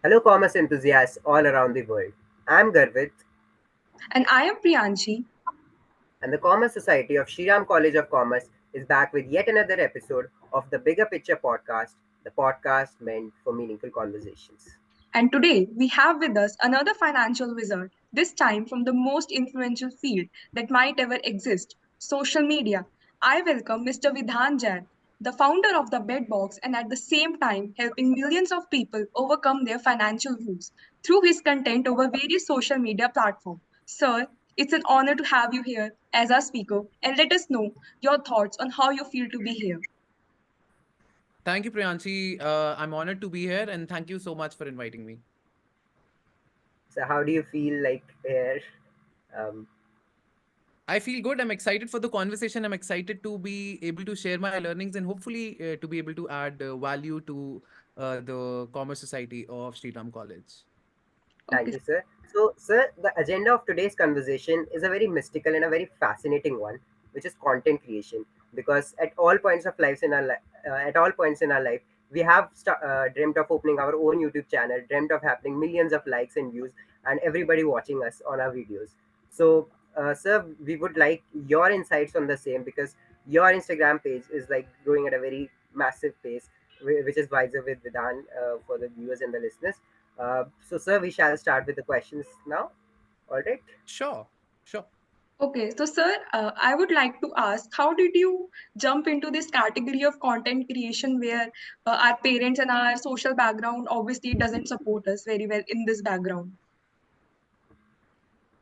Hello, commerce enthusiasts all around the world. I'm Garvit, And I am Priyanshi. and the Commerce Society of Shriram College of Commerce is back with yet another episode of the Bigger Picture podcast, the podcast meant for meaningful conversations. And today we have with us another financial wizard, this time from the most influential field that might ever exist social media. I welcome Mr. Vidhan Jain, the founder of the Bedbox, and at the same time helping millions of people overcome their financial woes through his content over various social media platforms. Sir, it's an honor to have you here as our speaker, and let us know your thoughts on how you feel to be here. Thank you, Priyanshi. I'm honored to be here and thank you so much for inviting me. So, how do you feel like here? Um, I feel good. I'm excited for the conversation. I'm excited to be able to share my learnings and hopefully to be able to add value to the Commerce Society of Sriram College. Thank Okay. you, sir. So, sir, the agenda of today's conversation is a very mystical and a very fascinating one, which is content creation. Because at all points in our life, we have dreamt of opening our own YouTube channel, dreamt of having millions of likes and views, and everybody watching us on our videos. So, sir, we would like your insights on the same because your Instagram page is like growing at a very massive pace, which is wiser with Vidhan for the viewers and the listeners. So, sir, we shall start with the questions now. All right. Sure, sure. Okay, so sir, I would like to ask, how did you jump into this category of content creation where our parents and our social background obviously doesn't support us very well in this background?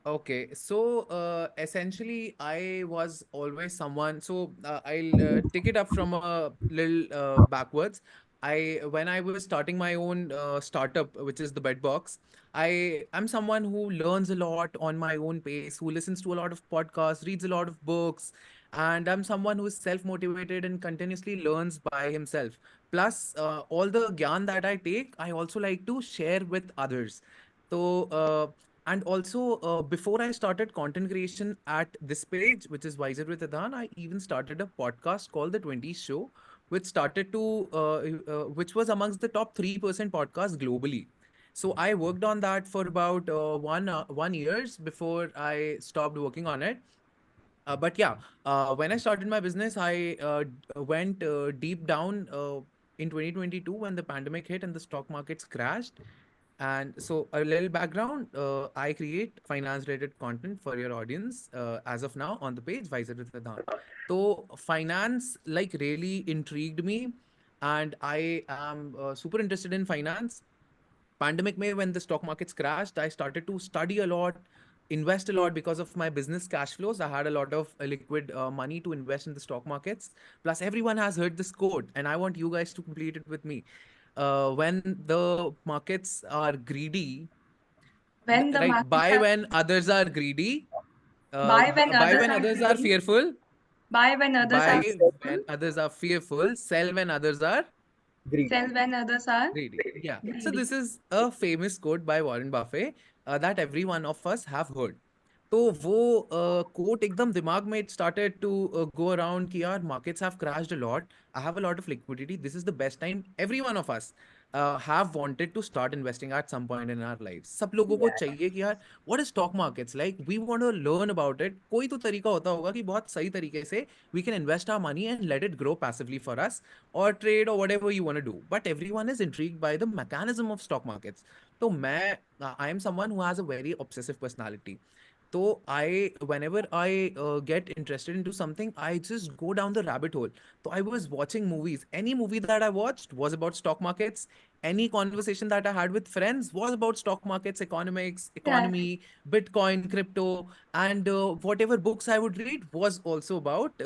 Okay, so essentially, I was always someone. So I'll take it up from a little backwards. When I was starting my own startup, which is the Bedbox, I am someone who learns a lot on my own pace, who listens to a lot of podcasts, reads a lot of books, and I'm someone who is self-motivated and continuously learns by himself. Plus, all the gyan that I take, I also like to share with others. So. And also, before I started content creation at this page, which is Wiser with Adan, I even started a podcast called The 20s Show, which which was amongst the top 3% podcasts globally. So I worked on that for about 1 years before I stopped working on it. But yeah, when I started my business, I went deep down in 2022 when the pandemic hit and the stock markets crashed. And so, a little background, I create finance related content for your audience as of now on the page Wiser with Vedant. So, finance like really intrigued me, and I am super interested in finance. Pandemic May, when the stock markets crashed, I started to study a lot, invest a lot because of my business cash flows. I had a lot of liquid money to invest in the stock markets. Plus, everyone has heard this quote, and I want you guys to complete it with me. When the markets are greedy, When the right? markets Buy are when others are greedy. buy when Buy others when are others are greedy, fearful. buy when others are Buy fearful, when others are fearful. Sell when others are Greedy. sell when others are greedy. Yeah. So greedy. this is a famous quote by Warren Buffett that every one of us have heard. तो वो quote एकदम दिमाग में it started to go around कि यार markets have crashed a lot. I have a lot of liquidity. This is the best time. Every one of us have wanted to start investing at some point in our lives. सब लोगों को Yeah. चाहिए कि यार what is stock markets like? We want to learn about it. कोई तो तरीका होता होगा कि बहुत सही तरीके से we can invest our money and let it grow passively for us or trade or whatever you want to do. But everyone is intrigued by the mechanism of stock markets. So I am someone who has a very obsessive personality. So whenever I get interested into something, I just go down the rabbit hole. So I was watching movies. Any movie that I watched was about stock markets. Any conversation that I had with friends was about stock markets, economics, Yeah. economy, Bitcoin, crypto, and whatever books I would read was also about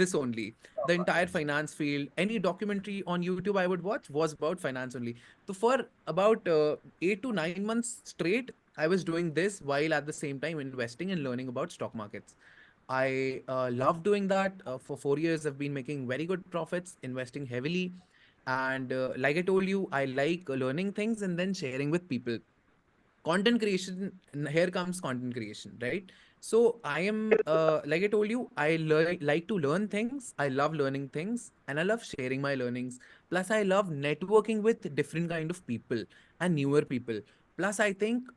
this only. The entire finance field. Any documentary on YouTube I would watch was about finance only. So for about 8 to 9 months straight, I was doing this while at the same time investing and learning about stock markets. I love doing that. For 4 years, I've been making very good profits, investing heavily. And like I told you, I like learning things and then sharing with people. Content creation, and here comes content creation, right? So I am, like I told you, like to learn things. I love learning things, and I love sharing my learnings. Plus, I love networking with different kind of people and newer people. Plus, I think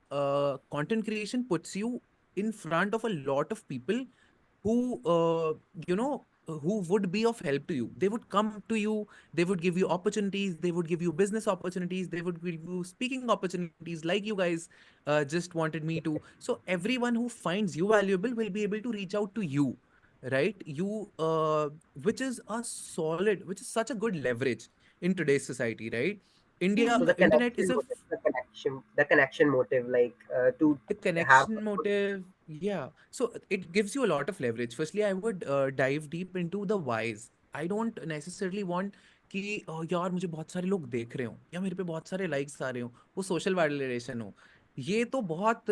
content creation puts you in front of a lot of people who, who would be of help to you. They would come to you. They would give you opportunities. They would give you business opportunities. They would give you speaking opportunities, like you guys just wanted me to. So everyone who finds you valuable will be able to reach out to you, right? Which is such a good leverage in today's society, right? India, So the internet is connection a motive, the connection motive, like to the have connection a good. motive, yeah. So it gives you a lot of leverage. Firstly, I would dive deep into the whys. I don't necessarily want कि यार मुझे बहुत सारे लोग देख रहे हो या मेरे पे बहुत सारे लाइक्स आ रहे हो, वो सोशल वैलिडेशन हो। ये तो बहुत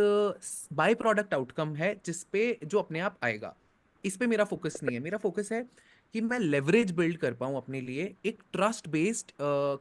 बाय प्रोडक्ट आउटकम है जिसपे जो अपने आप आएगा। इस पे मेरा फोकस नहीं है। मेरा फोकस है कि मैं लेवरेज बिल्ड कर पाऊं अपने लिए, एक ट्रस्ट बेस्ड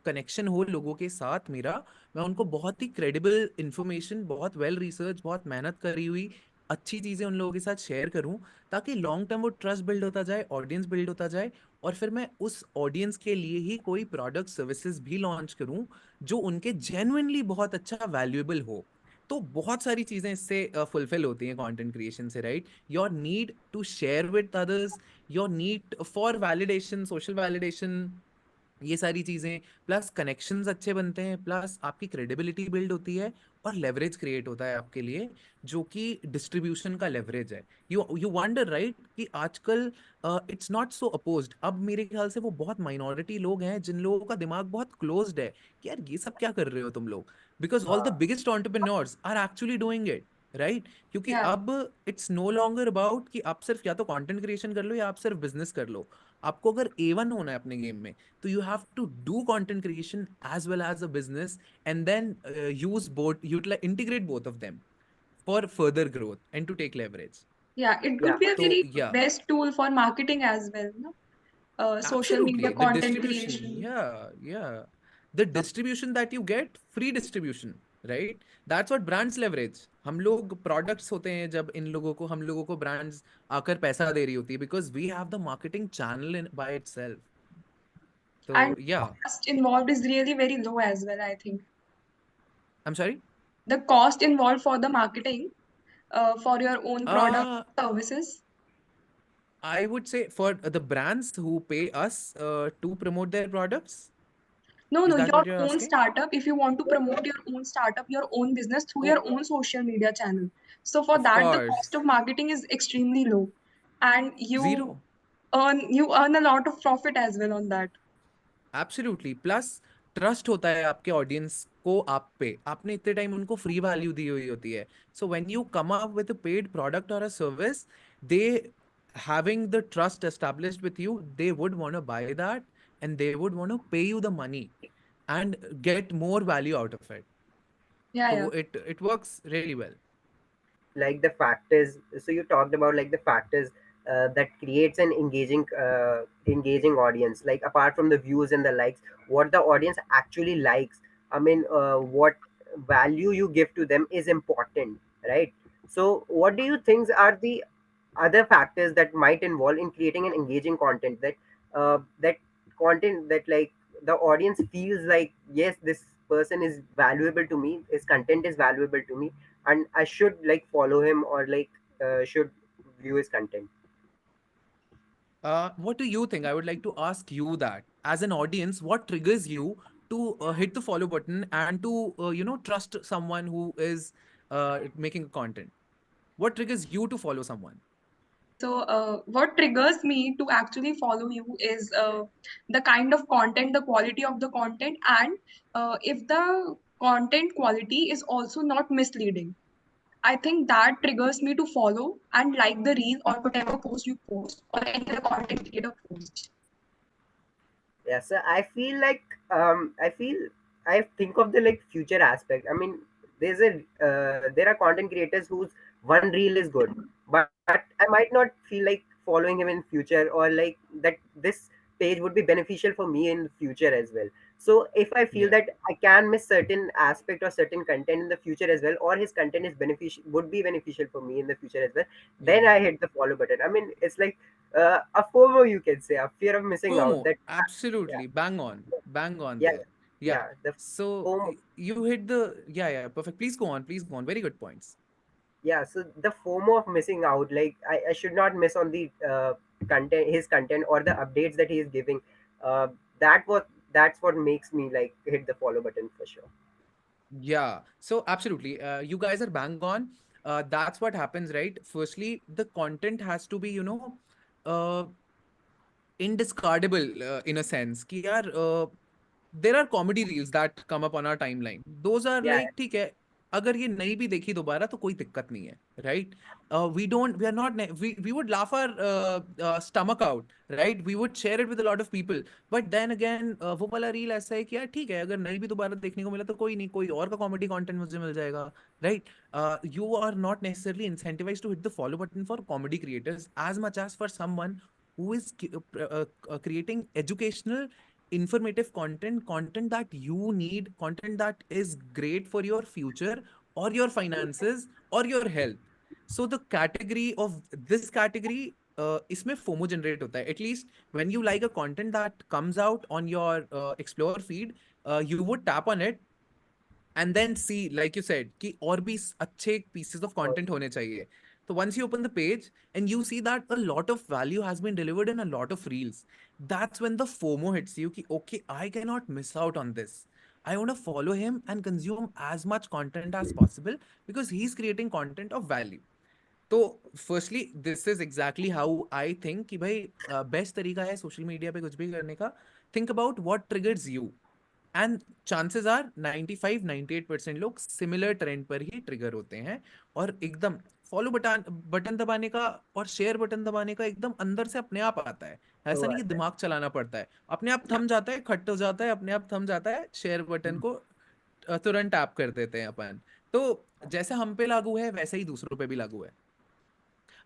कनेक्शन हो लोगों के साथ मेरा। मैं उनको बहुत ही क्रेडिबल इंफॉर्मेशन, बहुत वेल रिसर्च, बहुत मेहनत करी हुई अच्छी चीजें उन लोगों के साथ शेयर करूं, ताकि लॉन्ग टर्म वो ट्रस्ट बिल्ड होता जाए, ऑडियंस बिल्ड होता जाए, और फिर मैं उस ऑडियंस के लिए ही कोई प्रोडक्ट सर्विसेज भी लॉन्च करूं जो उनके जेन्युइनली बहुत अच्छा वैल्यूएबल हो। तो बहुत सारी चीजें इससे फुलफिल होती हैं कंटेंट क्रिएशन से, right? Your need to share with others, your need for validation, social validation, ये सारी चीजें, प्लस कनेक्शंस अच्छे बनते हैं, प्लस आपकी क्रेडिबिलिटी बिल्ड होती है, और लेवरेज क्रिएट होता है आपके लिए, जो कि डिस्ट्रीब्यूशन का लेवरेज है। यू वंडर, राइट, कि आजकल इट्स नॉट सो अपोज्ड। अब मेरे ख्याल से वो बहुत माइनॉरिटी लोग हैं जिन लोगों का दिमाग बहुत क्लोज्ड है कि यार ये सब क्या कर रहे हो तुम लोग, बिकॉज ऑल द हाँ, biggest entrepreneurs are actually doing it, right? क्योंकि Yeah. अब इट्स नो लॉन्गर अबाउट कि आप सिर्फ या तो कंटेंट क्रिएशन कर लो या आप सिर्फ बिजनेस कर लो। आपको अगर A1 होना है अपने गेम में, so you have to do content creation as well as a business, and then integrate both of them for further growth and to take leverage. Yeah, it yeah. could be a So very yeah, best tool for marketing as well, no? Social media absolutely. The content distribution, creation. yeah. The distribution that you get, free distribution, right? That's what brands leverage. हम लोग products होते हैं जब इन लोगों को, हम लोगों को brands आकर पैसा दे रही होती है, because we have the marketing channel in by itself. And So yeah, cost involved is really very low as well, I think. I'm sorry. The cost involved for the marketing, for your own product Uh, services. I would say for the brands who pay us to promote their products. No, Is no, that your what you're own asking? startup, if you want to promote your own startup, your own business through your Oh, own social media channel. So for of that, the cost course. of marketing is extremely low. And Zero. you earn a lot of profit as well on that. Absolutely. Plus, trust होता है आपके audience को आप पे, आपने इतने time उनको free value दी हुई होती है। So when you come up with a paid product और a service, they having the trust established with you, they would want to buy that, and they would want to pay you the money and get more value out of it. Yeah, So yeah. it works really well. Like the factors, so you talked about like the factors that creates an engaging audience, like apart from the views and the likes, what the audience actually likes. I mean, what value you give to them is important, right? So what do you think are the other factors that might involve in creating an engaging content, that content that like the audience feels like, yes, this person is valuable to me, his content is valuable to me, and I should like follow him, or like should view his content. What do you think? I would like to ask you that as an audience, what triggers you to hit the follow button and to trust someone who is making content? What triggers you to follow someone? So, what triggers me to actually follow you is the kind of content, the quality of the content, and if the content quality is also not misleading. I think that triggers me to follow and like the reel or whatever post you post or any other content creator post. Yeah, so I think of the like future aspect. I mean, there are content creators whose one reel is good, but I might not feel like following him in future, or like that this page would be beneficial for me in future as well. So if I feel Yeah. that I can miss certain aspect or certain content in the future as well, or his content is beneficial, would be beneficial for me in the future as well, then Yeah. I hit the follow button. I mean, it's like a FOMO, you can say, a fear of missing out. FOMO, That yeah, absolutely. Bang on yeah, there. Yeah. yeah, the So FOMO. you hit the, yeah, perfect. Please go on. Please go on. Very good points. Yeah, so the FOMO of missing out, like I should not miss on the content, his content, or the updates that he is giving. Uh, that's what makes me like hit the follow button for sure. Yeah. So absolutely. You guys are bang on. That's what happens, right? Firstly, the content has to be, uh, indiscardable in a sense. कि यार, there are comedy reels that come up on our timeline. Those are Yeah, like, ठीक है, अगर ये नहीं भी देखी दोबारा तो कोई दिक्कत नहीं है, right? We are not, we would laugh our stomach out, right? We would share it with a lot of people. But then again, वो वाला रील ऐसा है कि यार ठीक है, अगर नहीं भी दोबारा देखने को मिला तो कोई नहीं, कोई और का कॉमेडी कंटेंट मुझे मिल जाएगा, right? You are not necessarily incentivized to hit the follow button for comedy creators as much as for someone who is creating educational, informative content that you need, content that is great for your future or your finances or your health. So the category of this category, इसमें FOMO generate होता है. At least when you like a content that comes out on your explore feed, you would tap on it and then see, like you said, कि और भी अच्छे pieces of oh, content होने चाहिए. So once you open the page and you see that a lot of value has been delivered in a lot of reels, that's when the FOMO hits you कि okay, I cannot miss out on this. I want to follow him and consume as much content as possible because he's creating content of value. तो firstly this is exactly how I think कि भाई best तरीका है social media पे कुछ भी करने का. Think about what triggers you, and chances are 95-98% लोग सिमिलर ट्रेंड पर ही ट्रिगर होते हैं. और एकदम फॉलो बटन बटन दबाने का और शेयर बटन दबाने का एकदम अंदर से अपने आप आता है. वो ऐसा नहीं कि बात है। दिमाग चलाना पड़ता है, अपने आप थम जाता है, खट हो जाता है, अपने आप थम जाता है, शेयर बटन को तुरंत टैप कर देते हैं अपन. तो जैसे हम पे लागू है वैसे ही दूसरों पे भी लागू है.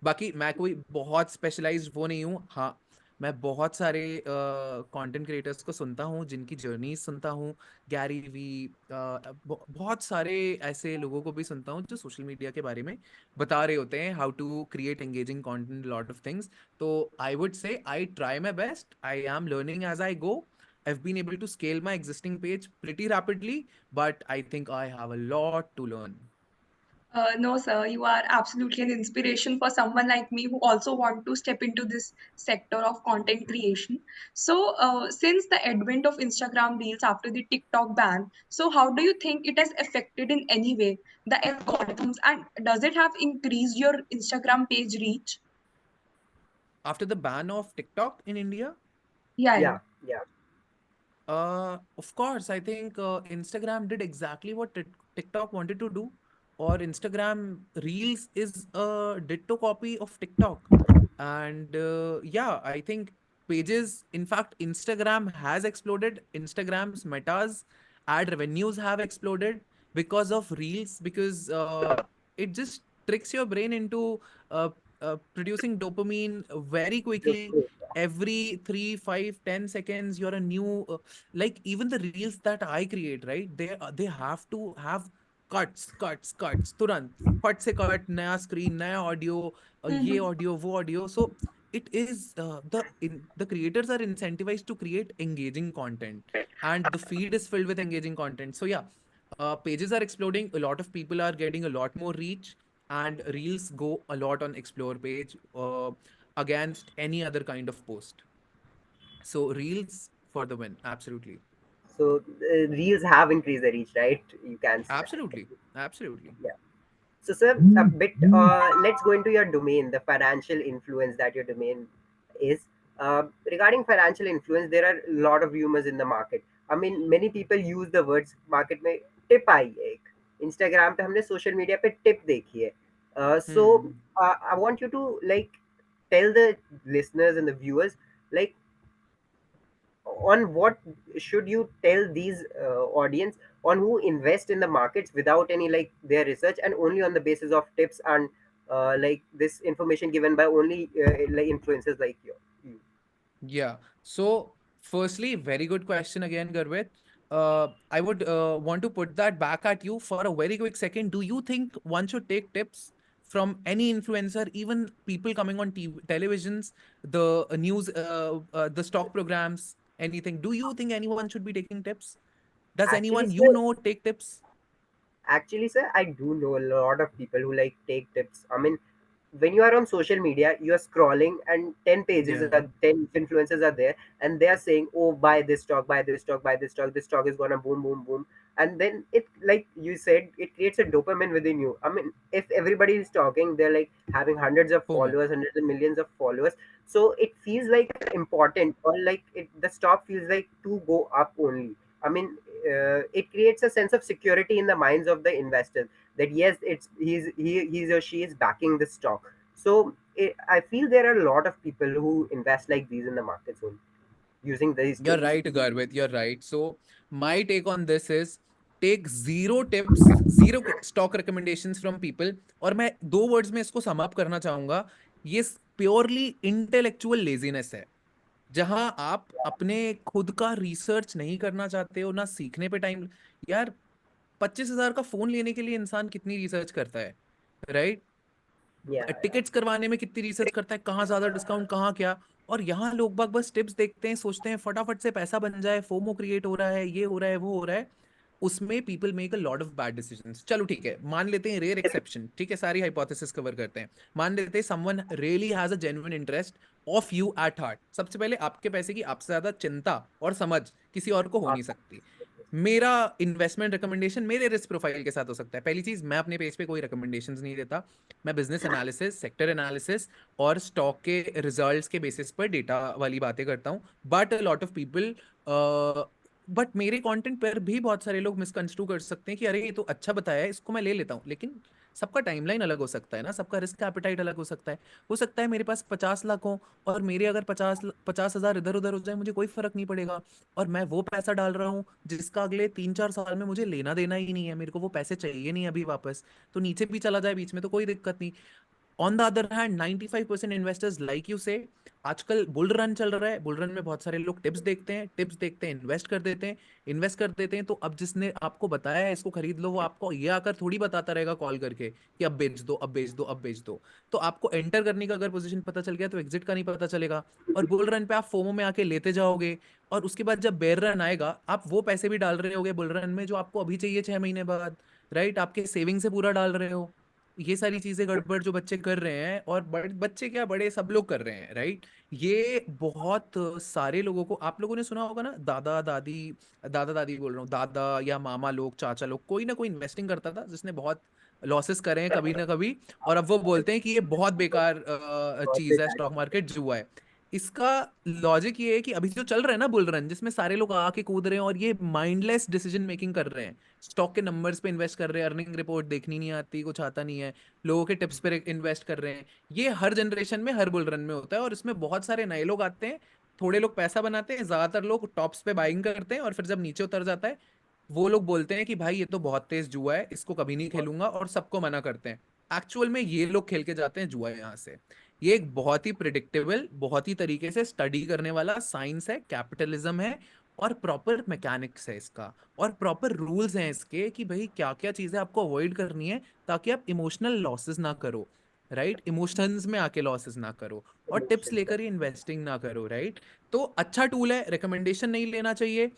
बाकी मैं कोई बहुत स्पेशलाइज्ड वो नहीं हूँ. हाँ, मैं बहुत सारे कंटेंट क्रिएटर्स को सुनता हूँ, जिनकी जर्नी सुनता हूँ. गैरी वी, बहुत सारे ऐसे लोगों को भी सुनता हूँ जो सोशल मीडिया के बारे में बता रहे होते हैं, how to create engaging content, lot of things. तो I would say I try my best, I am learning as I go. I've been able to scale my existing page pretty rapidly, but I think I have a lot to learn. No, sir, you are absolutely an inspiration for someone like me who also want to step into this sector of content creation. So, since the advent of Instagram Reels after the TikTok ban, so how do you think it has affected in any way the algorithms, and does it have increased your Instagram page reach? After the ban of TikTok in India, Yeah, yeah. Yeah, yeah, of course, I think Instagram did exactly what TikTok wanted to do, or Instagram Reels is a ditto copy of TikTok. And yeah, I think pages, in fact, Instagram has exploded. Instagram's metas ad revenues have exploded because of Reels, because it just tricks your brain into producing dopamine very true, quickly. true. Every 3, 5, 10 seconds, you're a new like even the reels that I create, right? They have to have cuts तुरंत फट से cut, नया screen, नया audio, ये Mhm. Audio, वो audio. So it is the creators are incentivized to create engaging content, and the feed is filled with engaging content. So yeah, pages are exploding, a lot of people are getting a lot more reach, and reels go a lot on explore page against any other kind of post. So reels for the win, absolutely. So reels have increased the reach, right? You can say that. Absolutely. Absolutely. Yeah. So, sir, a bit. Let's go into your domain, the financial influence that your domain is. Regarding financial influence, there are a lot of rumors in the market. I mean, many people use the words market में tip आई है एक. Instagram पे हमने social media पे tip देखी है. So Hmm. I want you to like tell the listeners and the viewers like on what should you tell these audience on who invest in the markets without any like their research and only on the basis of tips and like this information given by only like influencers like you. Yeah. So, firstly, very good question again, Garvit. I would want to put that back at you for a very quick second. Do you think one should take tips from any influencer, even people coming on TV, televisions, the news, the stock programs, anything? Do you think anyone should be taking tips? Does Actually, anyone you sir, know take tips? Actually, sir, I do know a lot of people who like take tips. I mean, when you are on social media, you are scrolling and 10 pages, Yeah. 10 influencers are there, and they are saying, "Oh, buy this stock, buy this stock, buy this stock. This stock is gonna boom, boom, boom." And then it, like you said, it creates a dopamine within you. I mean, if everybody is talking, they're like having hundreds of FOMO. followers, hundreds of millions of followers. So it feels like important, or like the stock feels like to go up only. I mean, it creates a sense of security in the minds of the investors that yes, he's or she is backing the stock. So I feel there are a lot of people who invest like these in the market zone using these You're tips. right, Garvit. You're right. So my take on this is take zero tips, zero stock recommendations from people. और मैं दो words में इसको sum up करना चाहूंगा, ये purely intellectual laziness है, जहां आप अपने खुद का रिसर्च नहीं करना चाहते हो, ना सीखने पे टाइम। यार 25,000 का फोन लेने के लिए इंसान कितनी रिसर्च करता है, राइट? Yeah, yeah. टिकट्स करवाने में कितनी रिसर्च करता है, कहाँ ज्यादा डिस्काउंट, कहाँ क्या। और यहाँ लोग बाग बस टिप्स देखते हैं, सोचते हैं फटाफट से पैसा बन जाए, फोमो क्रिएट हो रहा है, ये हो रहा है, वो हो रहा है। उसमें people make a lot of bad decisions. चलो ठीक है, मान लेते हैं रेयर एक्सेप्शन, ठीक है, सारी हाइपोथेसिस कवर करते हैं। मान लेते हैं someone really has a genuine interest of you at heart. सबसे पहले आपके पैसे की आपसे ज्यादा चिंता और समझ किसी और को हो नहीं सकती। मेरा इन्वेस्टमेंट रिकमेंडेशन मेरे रिस्क प्रोफाइल के साथ हो सकता है। पहली चीज, मैं अपने पेज पे कोई रिकमेंडेशंस नहीं देता। मैं बिजनेस एनालिसिस, सेक्टर एनालिसिस और स्टॉक के रिजल्ट्स के बेसिस पर डेटा वाली बातें करता हूँ। But lot of people, but मेरे कंटेंट पर भी बहुत सारे लोग मिसकंस्ट्रू कर सकते हैं कि अरे ये तो अच्छा बताया है, इसको मैं ले लेता हूँ। लेकिन सबका टाइमलाइन अलग हो सकता है ना, सबका रिस्क एपेटाइट अलग हो सकता है मेरे पास 50 लाख हो और मेरे अगर 50,000 इधर उधर हो जाए, मुझे कोई फर्क नहीं पड़ेगा। और मैं वो पैसा डाल रहा हूँ जिसका अगले 3-4 साल में मुझे लेना देना ही नहीं है, मेरे को वो पैसे चाहिए नहीं अभी वापस। तो नीचे भी चला जाए बीच में तो कोई दिक्कत नहीं। On the other hand 95% investors like you से, आजकल बुल रन चल रहा है, बुल रन में बहुत सारे लोग टिप्स देखते हैं, इन्वेस्ट कर देते हैं, तो अब जिसने आपको बताया है इसको खरीद लो, वो आपको ये आकर थोड़ी बताता रहेगा कॉल करके कि अब बेच दो, अब बेच दो, अब बेच दो। तो आपको एंटर करने का अगर पोजीशन पता चल गया तो एग्जिट का नहीं पता चलेगा। और बुल रन पे आप फोमो में आके लेते जाओगे, और उसके बाद जब बेयर रन आएगा आप वो पैसे भी डाल रहे होगे बुल रन में जो आपको अभी चाहिए 6 महीने बाद, राइट? आपके सेविंग से पूरा डाल रहे हो। ये सारी चीजें गड़बड़ जो बच्चे कर रहे हैं, और बड़े बच्चे क्या, बड़े सब लोग कर रहे हैं, राइट? ये बहुत सारे लोगों को, आप लोगों ने सुना होगा ना, दादा दादी बोल रहा हूँ, दादा या मामा लोग, चाचा लोग, कोई ना कोई इन्वेस्टिंग करता था जिसने बहुत लॉसेस करे हैं कभी ना कभी, और अब वो बोलते हैं कि ये बहुत बेकार बहुत चीज है, बेकार। स्टॉक मार्केट जुआ है। इसका लॉजिक ये है कि अभी जो चल रहा है ना बुल रन, जिसमें सारे लोग आके कूद रहे हैं और ये माइंडलेस डिसीजन मेकिंग कर रहे हैं, स्टॉक के नंबर्स पे इन्वेस्ट कर रहे हैं, अर्निंग रिपोर्ट देखनी नहीं आती, कुछ आता नहीं है, लोगों के टिप्स पे इन्वेस्ट कर रहे हैं। ये हर जनरेशन में, हर बुल रन में होता है, और इसमें बहुत सारे नए लोग आते हैं, थोड़े लोग पैसा बनाते हैं, ज्यादातर लोग टॉप्स पे बाइंग करते हैं, और फिर जब नीचे उतर जाता है वो लोग बोलते हैं कि भाई ये तो बहुत तेज जुआ है, इसको कभी नहीं खेलूंगा, और सबको मना करते हैं। एक्चुअल में ये लोग खेल के जाते हैं जुआ यहाँ से। ये एक बहुत ही प्रिडिक्टेबल, बहुत ही तरीके से स्टडी करने वाला साइंस है, कैपिटलिज्म है, और प्रॉपर मैकेनिक्स है इसका, और प्रॉपर रूल्स हैं इसके कि भाई क्या क्या चीजें आपको अवॉइड करनी है ताकि आप इमोशनल लॉसेस ना करो, राइट? इमोशंस में आके लॉसेस ना करो, और टिप्स इमोशंस है। लेकर ही इन्वेस्टिंग ना करो, राइट? तो अच्छा टूल है, रिकमेंडेशन नहीं लेना चाहिए।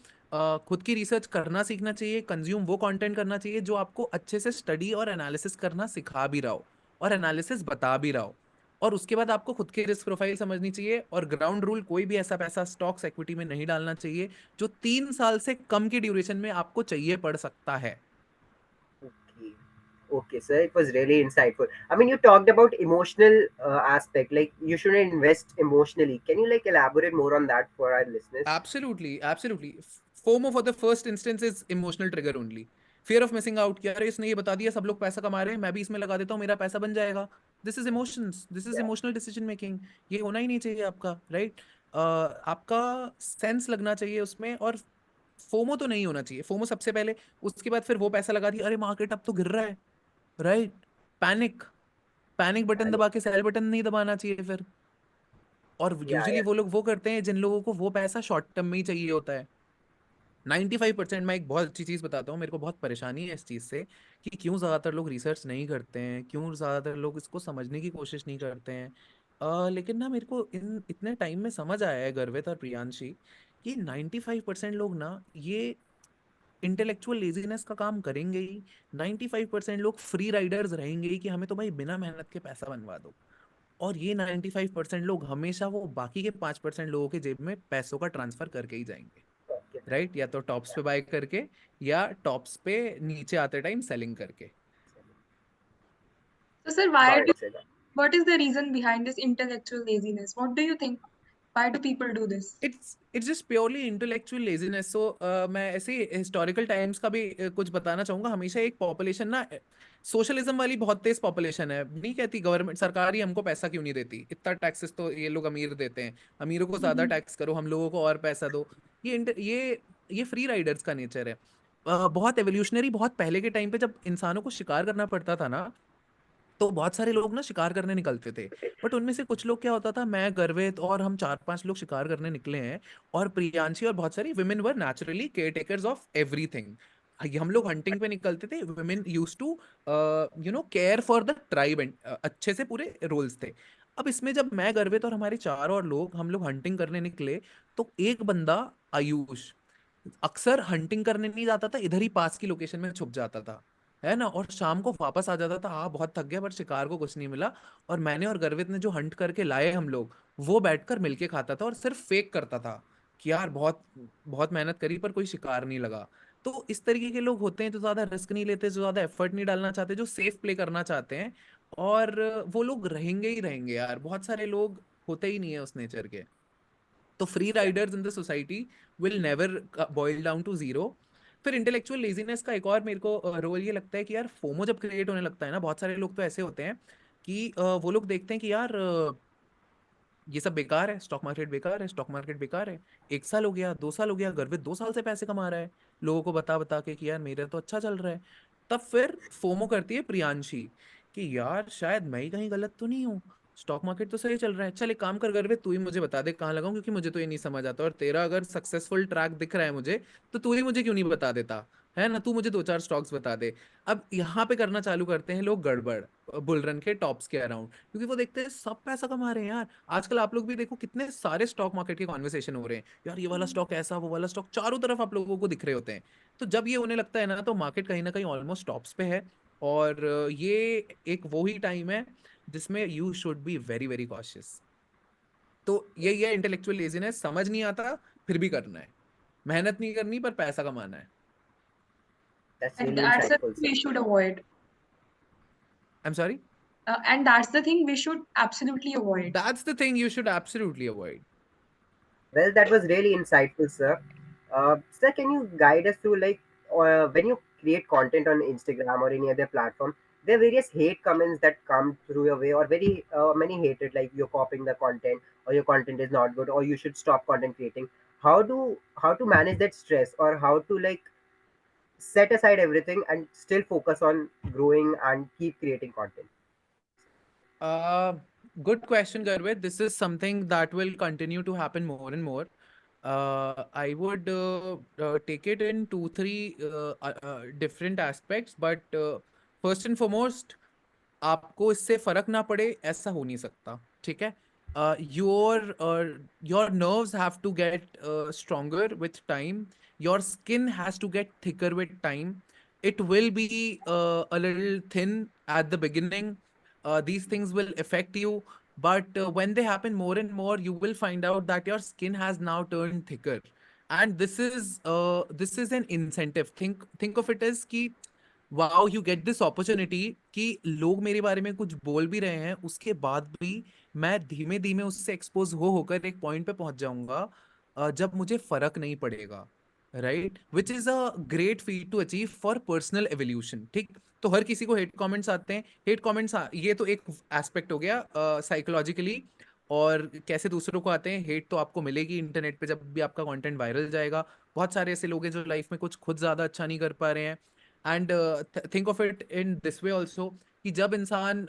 खुद की रिसर्च करना सीखना चाहिए, कंज्यूम वो कंटेंट करना चाहिए जो आपको अच्छे से स्टडी और एनालिसिस करना सिखा भी रहा हो, और एनालिसिस बता भी रहा हो। और उसके बाद आपको खुद की रिस्क प्रोफाइल समझनी चाहिए, और ग्राउंड रूल, कोई भी ऐसा पैसा स्टॉक्स इक्विटी में नहीं डालना चाहिए जो 3 साल से कम की ड्यूरेशन में आपको चाहिए पड़ सकता है। Okay. Okay, sir. It was really insightful. I mean, you talked about emotional aspect, like you shouldn't invest emotionally. Can you like elaborate more on that for our listeners? Absolutely, absolutely. FOMO for the first instance is emotional trigger only. Fear of missing out, कि अरे इसने ये बता दिया, सब लोग पैसा कमा रहे हैं, मैं भी इसमें लगा देता हूँ, मेरा पैसा बन जाएगा। This is emotions, this is Yeah. Emotional decision making. ये होना ही नहीं चाहिए आपका, राइट? आपका सेंस लगना चाहिए उसमें, और फोमो तो नहीं होना चाहिए, फोमो सबसे पहले। उसके बाद फिर वो पैसा लगा दिया, अरे मार्केट अब तो गिर रहा है, right? Panic, panic button And दबा के सेल बटन नहीं दबाना चाहिए फिर। और yeah, यूजुअली yeah. वो लोग वो करते हैं जिन लोगों को वो पैसा शॉर्ट टर्म में ही चाहिए होता है, 95%। मैं एक बहुत अच्छी चीज बताता हूँ, मेरे को बहुत परेशानी है इस चीज से कि क्यों ज्यादातर लोग रिसर्च नहीं करते हैं, क्यों ज्यादातर लोग इसको समझने की कोशिश नहीं करते हैं। लेकिन ना मेरे को इन इतने टाइम में समझ आया है गर्वित और प्रियांशी कि 95% लोग ना ये इंटेलेक्चुअल लेजीनेस का काम करेंगे ही। 95% लोग फ्री राइडर्स रहेंगे ही कि हमें तो भाई बिना मेहनत के पैसा बनवा दो। और ये 95% लोग हमेशा वो बाकी के 5% लोगों के जेब में पैसों का ट्रांसफर करके ही जाएंगे। Okay. राइट, या तो टॉप्स पे बाय करके या टॉप्स पे नीचे आते टाइम सेलिंग करके। So, sir, Got it, Sridhar. what is the reason behind this intellectual laziness? What do you think? Why do people do this? It's just purely intellectual laziness. So मैं ऐसे historical times का भी कुछ बताना चाहूंगा। हमेशा एक पॉपुलेशन ना सोशलिज्म वाली बहुत तेज पॉपुलेशन है, नहीं कहती गवर्नमेंट सरकार ही हमको पैसा क्यों नहीं देती, इतना टैक्सेस तो ये लोग अमीर देते हैं, अमीरों को ज्यादा टैक्स करो, हम लोगों को और पैसा दो। ये फ्री राइडर्स का नेचर है। बहुत एवोल्यूशनरी, बहुत पहले के टाइम पे जब इंसानों को शिकार करना पड़ता था ना, तो बहुत सारे लोग ना शिकार करने निकलते थे। बट उनमें से कुछ लोग, क्या होता था, मैं, गर्वित और हम 4-5 लोग शिकार करने निकले हैं, और प्रियांशी और बहुत सारी women were naturally care takers of everything. हम लोग हंटिंग पे निकलते थे, women use to care for the tribe, and अच्छे से पूरे रोल्स थे। अब इसमें जब मैं, गर्वित और हमारे 4 और लोग, हम लोग हंटिंग करने निकले, तो एक बंदा, आयुष, अक्सर हंटिंग करने नहीं जाता था, इधर ही पास की लोकेशन में छुप जाता था, है ना, और शाम को वापस आ जाता था, हाँ बहुत थक गया पर शिकार को कुछ नहीं मिला। और मैंने और गर्वित ने जो हंट करके लाए हम लोग, वो बैठकर मिलके खाता था और सिर्फ फेक करता था कि यार बहुत बहुत मेहनत करी पर कोई शिकार नहीं लगा। तो इस तरीके के लोग होते हैं जो ज्यादा रिस्क नहीं लेते, जो ज्यादा एफर्ट नहीं डालना चाहते, जो सेफ प्ले करना चाहते हैं। और वो लोग रहेंगे ही रहेंगे यार, बहुत सारे लोग होते ही नहीं है उस नेचर के। तो free riders in the society will never boil down to zero. फिर इंटेलेक्चुअल लेजीनेस का एक और मेरे को रोल ये लगता है कि यार फोमो जब क्रिएट होने लगता है ना, बहुत सारे लोग तो ऐसे होते हैं कि वो लोग देखते हैं कि यार ये सब बेकार है, स्टॉक मार्केट बेकार है, स्टॉक मार्केट बेकार है। 1 साल हो गया, 2 साल हो गया, गर्वित 2 साल से पैसे कमा रहा है लोगों को बता बता के कि यार मेरा तो अच्छा चल रहा है। तब फिर फोमो करती है प्रियांशी कि यार शायद मैं ही कहीं गलत तो नहीं हूँ, स्टॉक मार्केट तो सही चल रहा है, चल एक काम कर गर्वित, तू ही मुझे बता दे कहाँ लगाऊं, क्योंकि मुझे तो ये नहीं समझ आता, और तेरा अगर सक्सेसफुल ट्रैक दिख रहा है मुझे, तो तू ही मुझे क्यों नहीं बता देता, है ना, तू मुझे 2-4 स्टॉक्स बता दे। अब यहाँ पे करना चालू करते हैं लोग गड़बड़ बुल रन के टॉप्स के अराउंड, क्योंकि वो देखते हैं सब पैसा कमा रहे हैं यार। आजकल आप लोग भी देखो कितने सारे स्टॉक मार्केट के कॉन्वर्सेशन हो रहे हैं, यार ये वाला स्टॉक ऐसा, वो वाला स्टॉक, चारों तरफ आप लोगों को दिख रहे होते हैं। तो जब ये होने लगता है ना, तो मार्केट कहीं ना कहीं ऑलमोस्ट टॉप्स पे है। और ये एक वो ही टाइम है जिसमें you should be very very cautious. तो यही है इंटेलेक्चुअल लेजीनेस, समझ नहीं आता फिर भी करना है, मेहनत नहीं करनी पर पैसा कमाना है। That's And really that's the insightful, thing sir. we should avoid. I am sorry. And that's the thing we should absolutely avoid. That's the thing you should absolutely avoid. Well, that was really insightful, sir. Sir, can you guide us through, like, when you create content on Instagram or any other platform, there are various hate comments that come through your way, or very many hatred, like you're copying the content, or your content is not good, or you should stop content creating. How to manage that stress, or how to, like, set aside everything and still focus on growing and keep creating content? Uh, Good question, Garvit. This is something that will continue to happen more and more. I would take it in 2-3 different aspects, but first and foremost, आपको इससे फर्क ना पड़े ऐसा हो नहीं सकता, ठीक है। Your nerves have to get stronger with time. Your skin has to get thicker with time. It will be a little thin at the beginning. These things will affect you, but when they happen more and more, you will find out that your skin has now turned thicker. And this is an incentive. Think of it as कि wow, you get this opportunity कि लोग मेरे बारे में कुछ बोल भी रहे हैं, उसके बाद भी मैं धीमे धीमे उससे एक्सपोज हो होकर एक पॉइंट पे पहुंच जाऊंगा जब मुझे फर्क नहीं पड़ेगा। Right, which is a great feat to achieve for personal evolution. ठीक, तो हर किसी को हेट कमेंट्स आते हैं, हेट कमेंट्स, ये तो एक एस्पेक्ट हो गया साइकोलॉजिकली। और कैसे दूसरों को आते हैं, हेट तो आपको मिलेगी इंटरनेट पे जब भी आपका कंटेंट वायरल जाएगा। बहुत सारे ऐसे लोग हैं जो लाइफ में कुछ खुद ज्यादा अच्छा नहीं कर पा रहे हैं। And think of it in this way also कि जब इंसान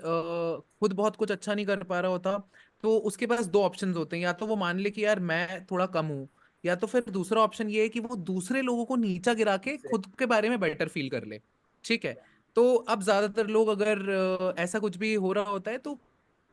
खुद बहुत कुछ अच्छा नहीं कर पा रहा होता, तो उसके पास दो ऑप्शंस होते हैं, या तो वो मान ले कि यार मैं थोड़ा कम हूँ, या तो फिर दूसरा ऑप्शन ये है कि वो दूसरे लोगों को नीचा गिरा के दूसरे खुद के बारे में बेटर फील कर ले। ठीक है। तो अब ज्यादातर लोग अगर ऐसा कुछ भी हो रहा होता है तो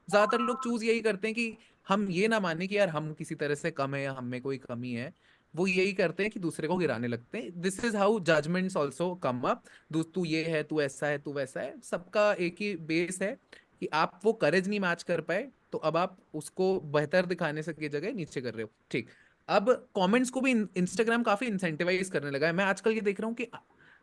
ज्यादातर लोग चूज यही करते हैं कि हम ये ना माने कि यार हम किसी तरह से कम है या हम में कोई कमी है। वो यही करते हैं कि दूसरे को गिराने लगते हैं। This is how judgements also come up. तू ये है, तू ऐसा है, तू वैसा है, सबका एक ही बेस है कि आप वो करेज नहीं मैच कर पाए, तो अब आप उसको बेहतर दिखाने से की जगह नीचे कर रहे हो। ठीक। अब कमेंट्स को भी इंस्टाग्राम काफी इंसेंटिवाइज करने लगा है। मैं आजकल ये देख रहा हूँ कि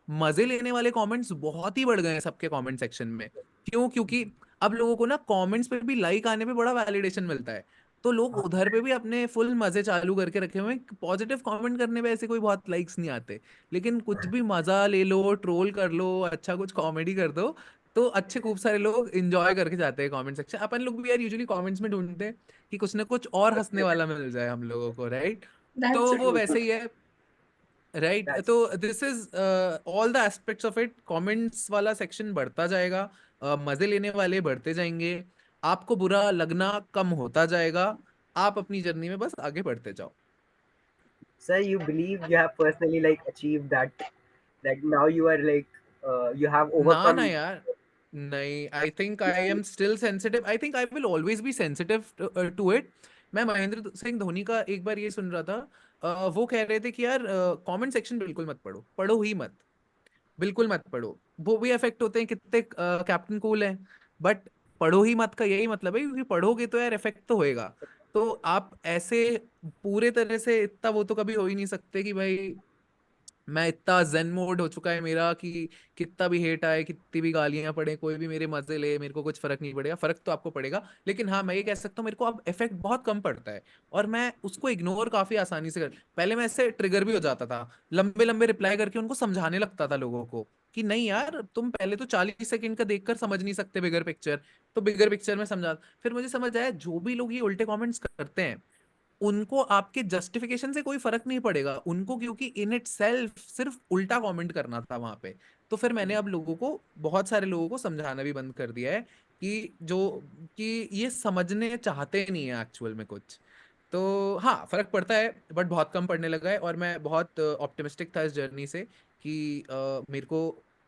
मजे लेने वाले कमेंट्स बहुत ही बढ़ गए हैं सबके कमेंट सेक्शन में। क्यों? क्योंकि अब लोगों को ना कमेंट्स पे भी लाइक आने पे बड़ा वैलिडेशन मिलता है। तो लोग हाँ, उधर पे भी अपने फुल मजे चालू करके रखे हुए हैं। पॉजिटिव कमेंट करने पे ऐसे कोई बहुत लाइक्स नहीं आते, लेकिन कुछ भी मजा ले लो, ट्रोल कर लो, अच्छा कुछ कॉमेडी कर दो, तो अच्छे खूब सारे लोग इंजॉय करके जाते हैं कमेंट सेक्शन। अपन लोग भी यार यूजुअली कमेंट्स में ढूंढते हैं कि कुछ ना कुछ और हंसने वाला मिल जाए हम लोगों को, राइट? That's तो वो ट्रू वैसे ट्रू। ही है, राइट? दैट्स तो this is all the aspects of it. Comments वाला सेक्शन बढ़ता जाएगा, मजे लेने वाले बढ़ते जाएंगे, आपको बुरा लगना कम होता जाएगा, आप अपनी जर्नी में बस आगे बढ़ते जाओ। sir, you believe you have personally like achieved that now you are like you have ना ना overcome. यार, नहीं, I think I am still sensitive, I think I will always be sensitive to it. मैं महेंद्र सिंह धोनी का एक बार ये सुन रहा था, वो कह रहे थे कि यार कमेंट सेक्शन बिल्कुल मत पढ़ो, पढ़ो ही मत, बिल्कुल मत पढ़ो। वो भी अफेक्ट होते हैं, कितने कैप्टन कूल हैं, बट पढ़ो ही मत का यही मतलब है, क्योंकि पढ़ोगे तो यार इफेक्ट तो होएगा। तो आप ऐसे पूरे तरह से इतना वो तो कभी हो ही नहीं सकते कि भाई मैं इतना जेन मोड हो चुका है मेरा कि कितना भी हेट आए, कितनी भी गालियां पड़े, कोई भी मेरे मजे ले, मेरे को कुछ फर्क नहीं पड़ेगा। फर्क तो आपको पड़ेगा, लेकिन हाँ मैं ये कह सकता हूँ मेरे को अब इफेक्ट बहुत कम पड़ता है, और मैं उसको इग्नोर काफी आसानी से कर। पहले मैं इससे ट्रिगर भी हो जाता था, लंबे लंबे रिप्लाई करके उनको समझाने लगता था लोगों को कि नहीं यार तुम पहले तो 40 सेकंड का देखकर समझ नहीं सकते बिगर पिक्चर, तो बिगर पिक्चर में समझा। फिर मुझे समझ आया जो भी लोग ये उल्टे कमेंट्स करते हैं उनको आपके जस्टिफिकेशन से कोई फर्क नहीं पड़ेगा उनको, क्योंकि इन इट सेल्फ सिर्फ उल्टा कमेंट करना था वहां पे। तो फिर मैंने अब लोगों को, बहुत सारे लोगों को समझाना भी बंद कर दिया है कि जो कि ये समझने चाहते नहीं है एक्चुअल में कुछ। तो हाँ फर्क पड़ता है, बट बहुत कम पड़ने लगा है, और मैं बहुत ऑप्टिमिस्टिक था इस जर्नी से कि मेरे को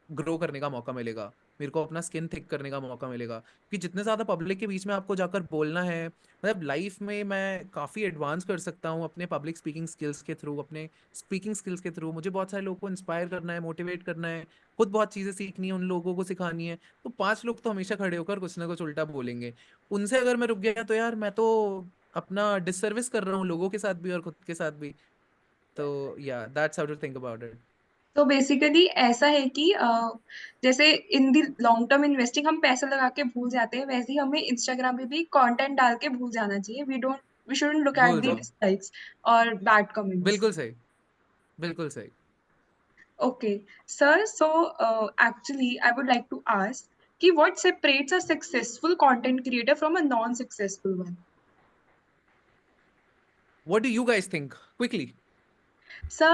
ग्रो करने का मौका मिलेगा, मेरे को अपना स्किन थिक करने का मौका मिलेगा, कि जितने ज्यादा पब्लिक के बीच में आपको जाकर बोलना है, मतलब लाइफ में मैं काफ़ी एडवांस कर सकता हूँ अपने पब्लिक स्पीकिंग स्किल्स के थ्रू, अपने स्पीकिंग स्किल्स के थ्रू। मुझे बहुत सारे लोगों को इंस्पायर करना है, मोटिवेट करना है, खुद बहुत चीज़ें सीखनी है, उन लोगों को सिखानी है। तो 5 लोग तो हमेशा खड़े होकर कुछ ना कुछ उल्टा बोलेंगे, उनसे अगर मैं रुक गया तो यार मैं तो अपना डिससर्विस कर रहा हूँ लोगों के साथ भी और खुद के साथ भी। तो yeah that's how to think about it. तो बेसिकली ऐसा है कि जैसे in the long term investing हम पैसा लगा के भूल जाते हैं, वैसे ही हमें इंस्टाग्राम पे भी कंटेंट डाल के भूल जाना चाहिए। वी शुडंट लुक एट भूल दी जाओ, डिसलाइक्स और बैड कमेंट्स। बिल्कुल सही, बिल्कुल सही। Okay sir, so actually I would like to ask कि what separates a successful content creator from a non successful one? What do you guys think quickly? Sir,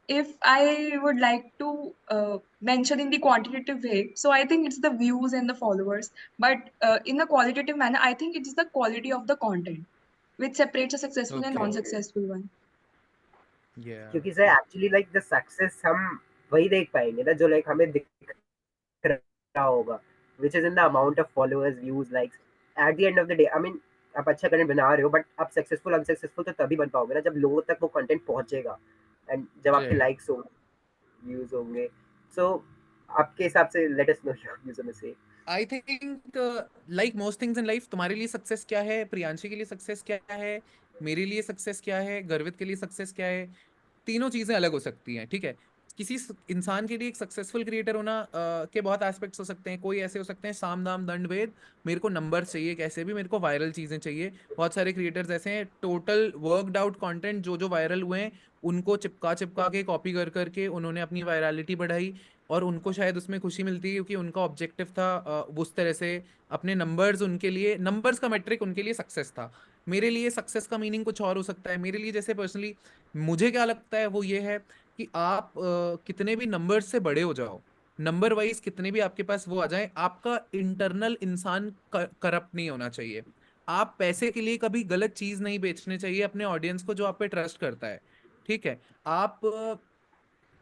if I would like to mention in the quantitative way, so I think it's the views and the followers. But in a qualitative manner, I think it is the quality of the content which separates a successful and okay, non-successful one. या क्योंकि sir actually like the success हम वही देख पाएंगे ना जो like हमें दिख रहा होगा, which is in the amount of followers, views, likes. At the end of the day, I mean, आप अच्छा कंटेंट बना रहे हो बट आप सक्सेसफुल अनसक्सेसफुल तो तभी बन पाओगे ना जब लोगों तक वो कंटेंट पहुंचेगा, एंड जब आपके राइट। लाइक्स होंगे, व्यूज होंगे। सो आपके हिसाब से let us know your views on the same. I think like most things in life, तुम्हारे लिए सक्सेस क्या है, प्रियांशी के लिए सक्सेस क्या है, मेरे लिए सक्सेस क्या है, गर्वित के लिए सक्सेस क्या है, तीनों चीजें अलग हो सकती हैं। ठीक है। किसी इंसान के लिए एक सक्सेसफुल क्रिएटर होना के बहुत एस्पेक्ट्स हो सकते हैं। कोई ऐसे हो सकते हैं साम दाम दंड भेद, मेरे को नंबर चाहिए कैसे भी, मेरे को वायरल चीजें चाहिए। बहुत सारे क्रिएटर्स ऐसे हैं, टोटल वर्कड आउट कंटेंट जो जो वायरल हुए हैं उनको चिपका चिपका के कॉपी कर करके उन्होंने अपनी वायरलिटी बढ़ाई, और उनको शायद उसमें खुशी मिलती है क्योंकि उनका ऑब्जेक्टिव था उस तरह से अपने नंबर्स, उनके लिए नंबर्स का मेट्रिक उनके लिए सक्सेस था। मेरे लिए सक्सेस का मीनिंग कुछ और हो सकता है। मेरे लिए जैसे पर्सनली मुझे क्या लगता है वो ये है कि आप कितने भी नंबर से बड़े हो जाओ, नंबर वाइज कितने भी आपके पास वो आ जाए, आपका इंटरनल इंसान करप्ट नहीं होना चाहिए। आप पैसे के लिए कभी गलत चीज नहीं बेचने चाहिए अपने ऑडियंस को जो आप पे ट्रस्ट करता है। ठीक है। आप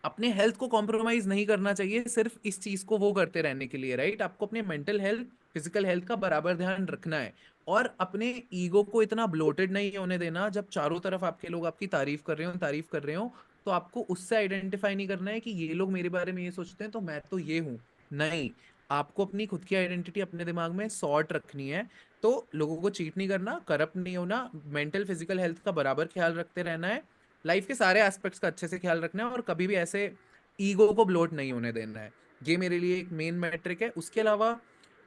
अपने हेल्थ को कॉम्प्रोमाइज नहीं करना चाहिए सिर्फ इस चीज को वो करते रहने के लिए, राइट। आपको अपने मेंटल हेल्थ, फिजिकल हेल्थ का बराबर ध्यान रखना है। और अपने ईगो को इतना ब्लोटेड नहीं होने देना। जब चारों तरफ आपके लोग आपकी तारीफ कर रहे हो, तो आपको उससे आइडेंटिफाई नहीं करना है कि ये लोग मेरे बारे में ये सोचते हैं तो मैं तो ये हूं। नहीं, आपको अपनी खुद की आइडेंटिटी अपने दिमाग में सॉर्ट रखनी है। तो लोगों को चीट नहीं करना, करप्ट नहीं होना, मेंटल फिजिकल हेल्थ का बराबर ख्याल रखते रहना है। लाइफ के सारे एस्पेक्ट्स का अच्छे से ख्याल रखना है और कभी भी ऐसे ईगो को ब्लोट नहीं होने देना है। ये मेरे लिए एक मेन मैट्रिक है। उसके अलावा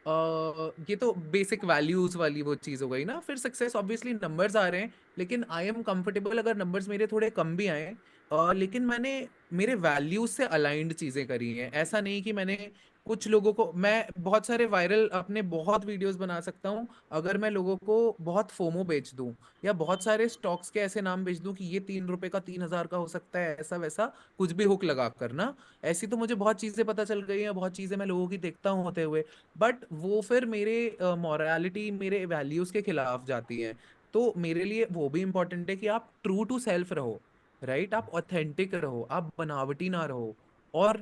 ये तो बेसिक वैल्यूज वाली वो चीज हो गई ना। फिर सक्सेस ऑब्वियसली नंबर्स आ रहे हैं, लेकिन आई एम कंफर्टेबल अगर नंबर्स मेरे थोड़े कम भी आए, लेकिन मैंने मेरे वैल्यूज से अलाइंड चीजें करी हैं। ऐसा नहीं कि मैंने कुछ लोगों को, मैं बहुत सारे वायरल अपने बहुत वीडियोस बना सकता हूँ अगर मैं लोगों को बहुत फोमो बेच दूं या बहुत सारे स्टॉक्स के ऐसे नाम बेच दूं कि ये 3 रुपए का 3,000 का हो सकता है, ऐसा वैसा कुछ भी हुक लगा कर ना। ऐसी तो मुझे बहुत चीजें पता चल गई हैं, बहुत चीजें मैं लोगों की देखता हूँ होते हुए, बट वो फिर मेरे मॉरलिटी, मेरे वैल्यूज के खिलाफ जाती हैं। तो मेरे लिए वो भी इंपॉर्टेंट है कि आप ट्रू टू सेल्फ रहो, राइट। आप ऑथेंटिक रहो, आप बनावटी ना रहो और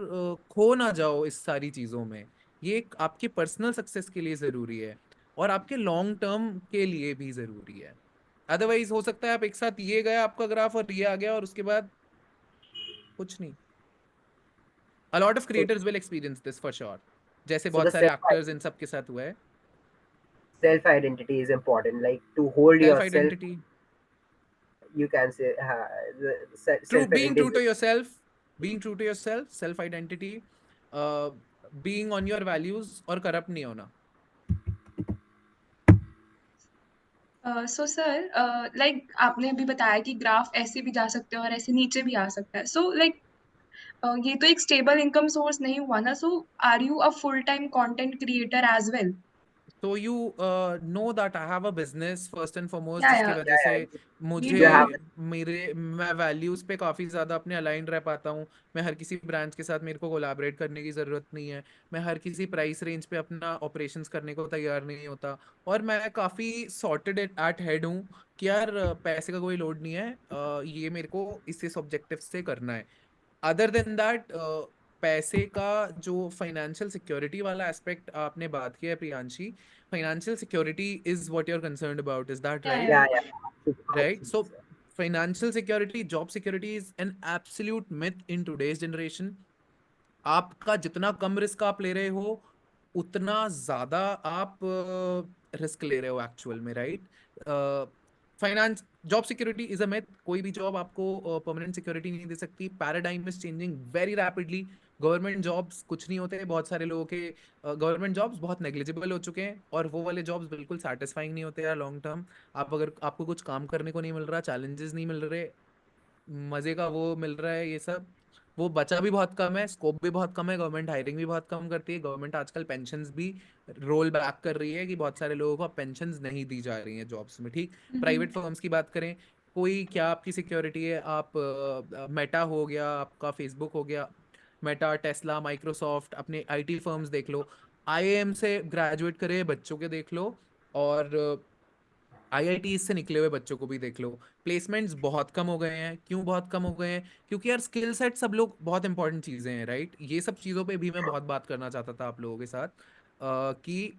खो ना जाओ इस सारी चीजों में। ये आपके पर्सनल सक्सेस के लिए जरूरी है और आपके लॉन्ग टर्म के लिए भी जरूरी है। अदरवाइज हो सकता है आप एक साथ ये गया आपका ग्राफ और ये आ गया और उसके बाद कुछ नहीं। A lot of So, creators will experience this for sure, जैसे so the बहुत सारे एक्टर्स इन सब के साथ हुआ है। self identity is important. Like to hold self yourself, identity, you can say the true, self being identity true is to yourself, being true to yourself, self identity, being on your values और corrupt नहीं होना। So sir, like आपने अभी बताया कि graph ऐसे भी जा सकते हैं और ऐसे नीचे भी आ सकता है। सो लाइक ये तो एक स्टेबल इनकम सोर्स नहीं हुआ ना। So are you a full time content creator as well? So you know that I have a business first and foremost, या जिसकी वजह से yeah, yeah. वी मुझे डू। You have मैं वैल्यूज पे काफी ज्यादा अपने अलाइन रह पाता हूँ। मैं हर किसी ब्रांच के साथ मेरे को कोलैबोरेट करने की जरूरत नहीं है। मैं हर किसी प्राइस रेंज पे अपना ऑपरेशंस करने को तैयार नहीं होता। और मैं काफी सॉर्टेड एट हेड हूँ कि यार पैसे का कोई लोड नहीं है, ये मेरे को इस ऑब्जेक्टिव से करना है। अदर देन दैट, पैसे का जो फाइनेंशियल सिक्योरिटी वाला एस्पेक्ट आपने बात किया है Priyanshi, financial security is what you are concerned about, is that या राइट? या yeah, yeah. Right. So Absolutely. Financial security, job security is an absolute myth in today's generation. आपका जितना कम रिस्क आप ले रहे हो, उतना ज्यादा आप रिस्क ले रहे हो एक्चुअल में, right. Finance, job security is a myth. कोई भी जॉब आपको परमानेंट सिक्योरिटी नहीं दे सकती। Paradigm is changing very rapidly. Government jobs कुछ नहीं होते बहुत सारे लोगों के। गवर्नमेंट जॉब्स बहुत नेग्लिजिबल हो चुके हैं और वो वाले जॉब्स बिल्कुल सेटिस्फाइंग नहीं होते यार लॉन्ग टर्म। आप अगर आपको कुछ काम करने को नहीं मिल रहा, चैलेंजेस नहीं मिल रहे, मजे का वो मिल रहा है, ये सब वो बचा भी बहुत कम है, स्कोप भी बहुत कम है, गवर्नमेंट हायरिंग भी बहुत कम करती है। गवर्नमेंट आजकल पेंशन्स भी रोल बैक कर रही है कि बहुत सारे लोगों को पेंशन्स नहीं दी जा रही हैं जॉब्स में, ठीक। प्राइवेट फर्म्स की बात करें, कोई क्या आपकी सिक्योरिटी है? आप मेटा हो गया, आपका फेसबुक हो गया, मेटा, टेस्ला, माइक्रोसॉफ्ट, अपने आईटी फर्म्स देख लो, आईआईएम से ग्रेजुएट करे बच्चों के देख लो, और आईआईटी से निकले हुए बच्चों को भी देख लो। प्लेसमेंट्स बहुत कम हो गए हैं। क्यों बहुत कम हो गए हैं? क्योंकि यार स्किल सेट सब लोग, बहुत इंपॉर्टेंट चीजें हैं, राइट। ये सब चीजों पे भी मैं बहुत बात करना चाहता था आप लोगों के साथ, कि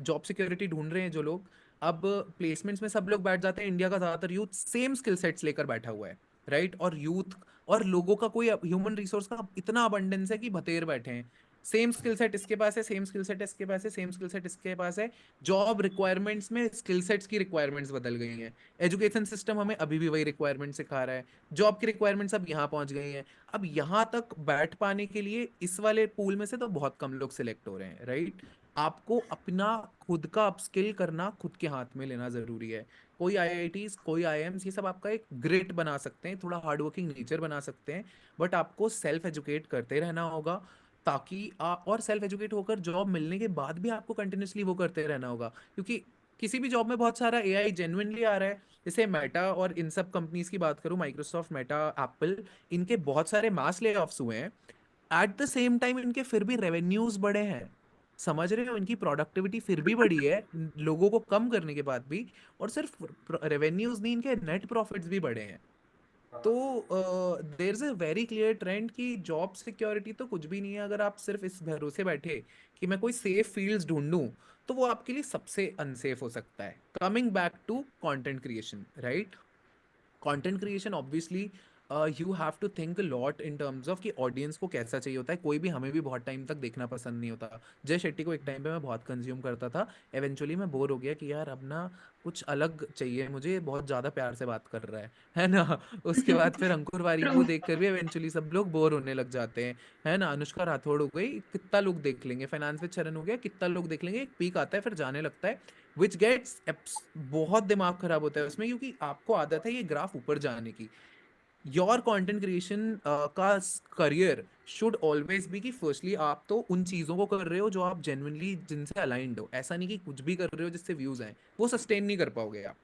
जॉब सिक्योरिटी ढूंढ रहे हैं जो लोग, अब प्लेसमेंट्स में सब लोग बैठ जाते हैं। इंडिया का ज्यादातर यूथ सेम स्किल सेट्स लेकर बैठा हुआ है, राइट। और यूथ और लोगों का कोई ह्यूमन रिसोर्स का इतना अबंडेंस है कि भतेर बैठे हैं। सेम स्किल सेट इसके पास है, सेम स्किल सेट इसके पास है, सेम स्किल सेट इसके पास है। जॉब रिक्वायरमेंट्स में स्किल सेट्स की रिक्वायरमेंट्स बदल गई हैं। एजुकेशन सिस्टम हमें अभी भी वही रिक्वायरमेंट सिखा रहा है। जॉब की रिक्वायरमेंट्स अब यहाँ पहुंच गई हैं। अब यहाँ तक बैठ पाने के लिए इस वाले पूल में से तो बहुत कम लोग सिलेक्ट हो रहे हैं, राइट। आपको अपना खुद का अपस्किल करना खुद के हाथ में लेना जरूरी है। कोई आईआईटीज, कोई आईआईएम्स, ये सब आपका एक ग्रिड बना सकते हैं, थोड़ा हार्डवर्किंग नेचर बना सकते हैं, बट आपको सेल्फ एजुकेट करते रहना होगा। ताकि आप, और सेल्फ एजुकेट होकर जॉब मिलने के बाद भी आपको कंटिन्यूसली वो करते रहना होगा, क्योंकि किसी भी जॉब में बहुत सारा एआई जेन्युइनली आ रहा है। जैसे मेटा और इन सब कंपनीज की बात करूं, माइक्रोसॉफ्ट, मेटा, एप्पल, इनके बहुत सारे मास ले ऑफ्स हुए हैं। एट द सेम टाइम इनके फिर भी रेवेन्यूज बड़े हैं। समझ रहे हो, इनकी प्रोडक्टिविटी फिर भी बढ़ी है लोगों को कम करने के बाद भी, और सिर्फ रेवेन्यूज नहीं, इनके नेट प्रॉफिट्स भी बढ़े हैं। तो there is a very clear trend कि जॉब सिक्योरिटी तो कुछ भी नहीं है अगर आप सिर्फ इस भरोसे बैठे कि मैं कोई सेफ फील्ड्स ढूंढूं, तो वो आपके लिए सबसे अनसेफ हो सकता है। Coming back to content creation, right? Content creation obviously you have to think lot in terms of कि ऑडियंस को कैसा चाहिए होता है। कोई भी, हमें भी बहुत टाइम तक देखना पसंद नहीं होता। जय शेट्टी को एक टाइम पे मैं बहुत कंज्यूम करता था, एवेंचुअली मैं बोर हो गया कि यार अब ना कुछ अलग चाहिए मुझे, ये बहुत ज़्यादा प्यार से बात कर रहा है ना। उसके बाद फिर अंकुर वारिक को True. देख कर भी एवेंचुअली सब लोग बोर होने लग जाते हैं, है ना। अनुष्का राठौड़ हो गई, कितना लोग देख लेंगे। फाइनेंस विद शरण हो गया, कितना लोग देख लेंगे। एक पीक आता है फिर जाने लगता है, विच गेट्स बहुत दिमाग खराब होता है उसमें, क्योंकि आपको आदत है ये ग्राफ ऊपर जाने की। योर कंटेंट क्रिएशन का करियर शुड ऑलवेज बी कि फर्स्टली आप तो उन चीजों को कर रहे हो जो आप जेन्युइनली जिनसे अलाइंड हो। ऐसा नहीं कि कुछ भी कर रहे हो जिससे व्यूज आए, वो सस्टेन नहीं कर पाओगे आप।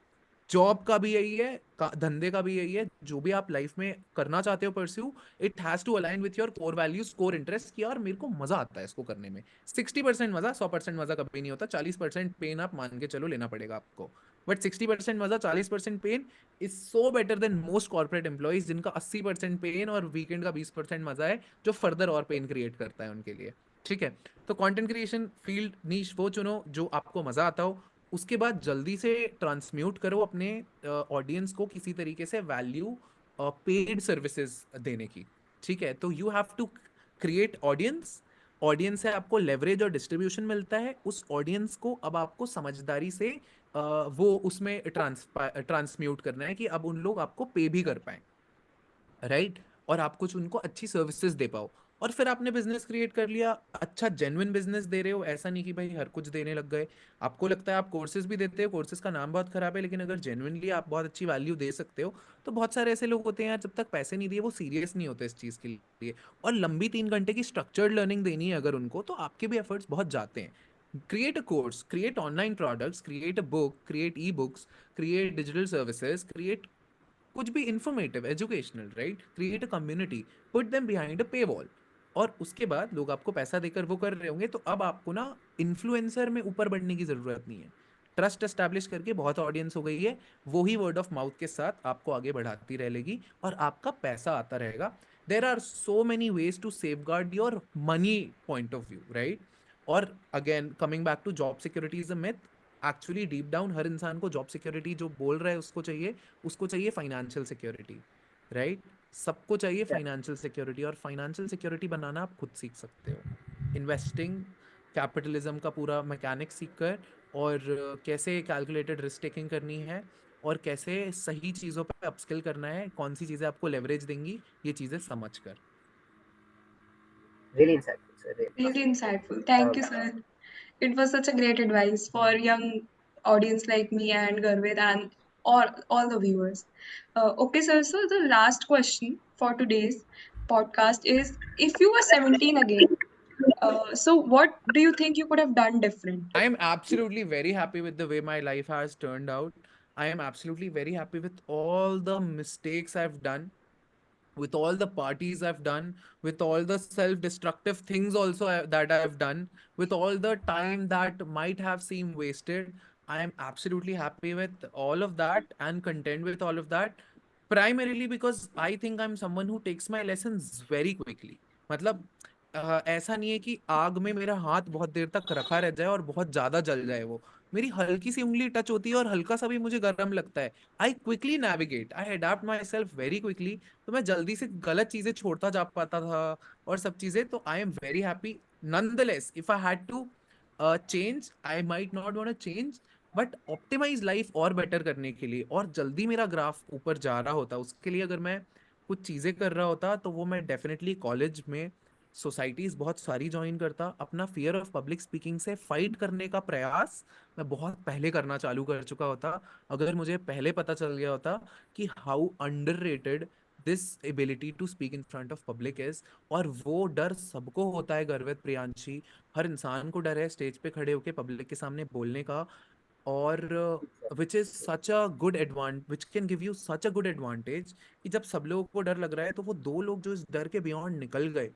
जॉब का भी यही है, धंधे का भी यही है, जो भी आप लाइफ में करना चाहते हो pursue, it has to align with your core values, core interest, कि यार मेरे को मजा आता है इसको करने में। 60% मजा, 100% मजा कभी नहीं होता। 40% पेन आप मान के चलो लेना पड़ेगा आपको, बट 60% मजा, 40% pain is so better than most corporate employees जिनका 80% पेन और वीकेंड का 20% मजा है, जो फर्दर और पेन क्रिएट करता है उनके लिए। ठीक है, तो कंटेंट क्रिएशन फील्ड नीश वो चुनो जो आपको मजा आता हो। उसके बाद जल्दी से ट्रांसम्यूट करो अपने ऑडियंस को किसी तरीके से वैल्यू पेड सर्विसेज देने की। ठीक है, तो you have to create audience. Audience से आपको लेवरेज और डिस्ट्रीब्यूशन मिलता है। उस ऑडियंस को अब आपको समझदारी से वो उसमें ट्रांसम्यूट करना है कि अब उन लोग आपको पे भी कर पाए, राइट? और आप कुछ उनको अच्छी सर्विसेज दे पाओ। और फिर आपने बिजनेस क्रिएट कर लिया, अच्छा जेन्युइन बिजनेस दे रहे हो, ऐसा नहीं कि भाई हर कुछ देने लग गए। आपको लगता है आप कोर्सेज भी देते हो, कोर्सेज का नाम बहुत खराब है, लेकिन अगर जेन्युइनली आप बहुत अच्छी वैल्यू दे सकते हो, तो बहुत सारे ऐसे लोग होते हैं यार, जब तक पैसे नहीं दिए वो सीरियस नहीं होते इस चीज़ के लिए। और लंबी 3 घंटे की स्ट्रक्चर्ड लर्निंग देनी है अगर उनको, तो आपके भी एफर्ट्स बहुत जाते हैं। Create a course, create online products, create a book, create e books, create digital services, create कुछ भी informative, educational, right? Create a community, put them behind a पे वॉल। और उसके बाद लोग आपको पैसा देकर वो कर रहे होंगे, तो अब आपको ना इन्फ्लुएंसर में ऊपर बढ़ने की जरूरत नहीं है। ट्रस्ट एस्टैब्लिश करके बहुत ऑडियंस हो गई है, वो ही वर्ड ऑफ माउथ के साथ आपको आगे बढ़ाती रहेगी और आपका पैसा आता रहेगा। There are so many ways to safeguard your money point of view, right? और again coming back to job security is a myth. Actually deep down हर इंसान को जॉब सिक्योरिटी जो बोल रहा है उसको चाहिए, उसको चाहिए फाइनेंशियल सिक्योरिटी, राइट? सबको चाहिए Yeah. फाइनेंशियल सिक्योरिटी, और फाइनेंशियल सिक्योरिटी बनाना आप खुद सीख सकते हो। इन्वेस्टिंग, कैपिटलिज्म का पूरा मैकेनिक सीखकर, और कैसे कैलकुलेटेड रिस्क टेकिंग करनी है, और कैसे सही चीज़ों पे अपस्किल करना है, कौन सी चीज़ें आपको लेवरेज देंगी, ये चीज़ें समझ कर। Really insightful, sir. Really. Really insightful. Thank Um, you, sir. It was such a great advice for young audience like me and Garvit and all the viewers. Okay, sir. So the last question for today's podcast is: if you were 17 again, so what do you think you could have done different? I am absolutely very happy with the way my life has turned out. I am absolutely very happy with all the mistakes I've done, with all the parties I've done, with all the self destructive things also that I've done, with all the time that might have seemed wasted. I am absolutely happy with all of that and content with all of that. Primarily because I think I'm someone who takes my lessons very quickly. मतलब ऐसा नहीं है कि आग में मेरा हाथ बहुत देर तक रखा रह जाए और बहुत ज्यादा जल जाए वो। मेरी हल्की सी उंगली टच होती है और हल्का सा भी मुझे गर्म लगता है, I quickly navigate, I adapt my self very quickly. तो मैं जल्दी से गलत चीजें छोड़ता जा पाता था और सब चीजें। तो I am very happy. Nonetheless if I had to change, I might not want to change, but optimise life और बेटर करने के लिए, और जल्दी मेरा ग्राफ ऊपर जा रहा होता, उसके लिए अगर मैं कुछ चीजें कर रहा होता, तो वो मैं डेफिनेटली कॉलेज में सोसाइटीज बहुत सारी ज्वाइन करता। अपना फियर ऑफ पब्लिक स्पीकिंग से फाइट करने का प्रयास मैं बहुत पहले करना चालू कर चुका होता। अगर मुझे पहले पता चल गया होता कि how underrated this ability to speak in front of public is. और वो डर सबको होता है गर्वित प्रियांशी, हर इंसान को डर है स्टेज पे खड़े होके पब्लिक के सामने बोलने का। और which is such a good एडवांट which can give you such a good advantage, कि जब सब लोगों को डर लग रहा है तो वो दो लोग जो इस डर के बियॉन्ड निकल गए,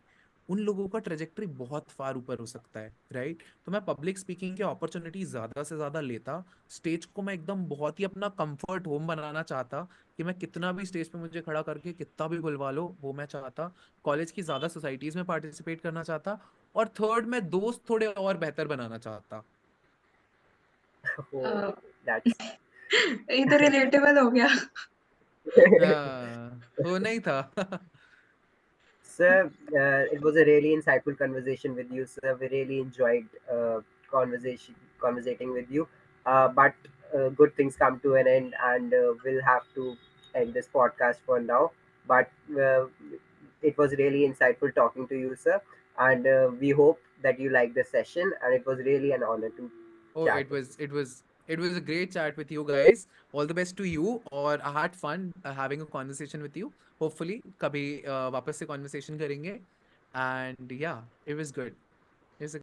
उन लोगों का ट्रेजेक्टरी बहुत फार ऊपर हो सकता है, राइट? तो मैं पब्लिक स्पीकिंग की अपॉर्चुनिटी ज्यादा से ज्यादा लेता। स्टेज को मैं एकदम बहुत ही अपना कंफर्ट होम बनाना चाहता, कि मैं कितना भी स्टेज पे मुझे खड़ा करके कितना भी बुलवा लो, वो मैं चाहता। कॉलेज की ज्यादा सोसाइटीज में पार्टिसिपेट करना चाहता। और थर्ड, मैं दोस्त थोड़े और बेहतर बनाना चाहता। Oh, अ, that's ये तो रिलेटेबल हो गया। हो नहीं था। Sir, it was a really insightful conversation with you, sir. We really enjoyed conversating with you. But good things come to an end, and we'll have to end this podcast for now. But it was really insightful talking to you, sir. And we hope that you liked the session, and it was really an honor to Oh, chat it with was you. it was it was a great chat with you guys. All the best to you. और I had fun having a conversation with you. Hopefully कभी वापस से conversation करेंगे. And yeah, it was good. It was a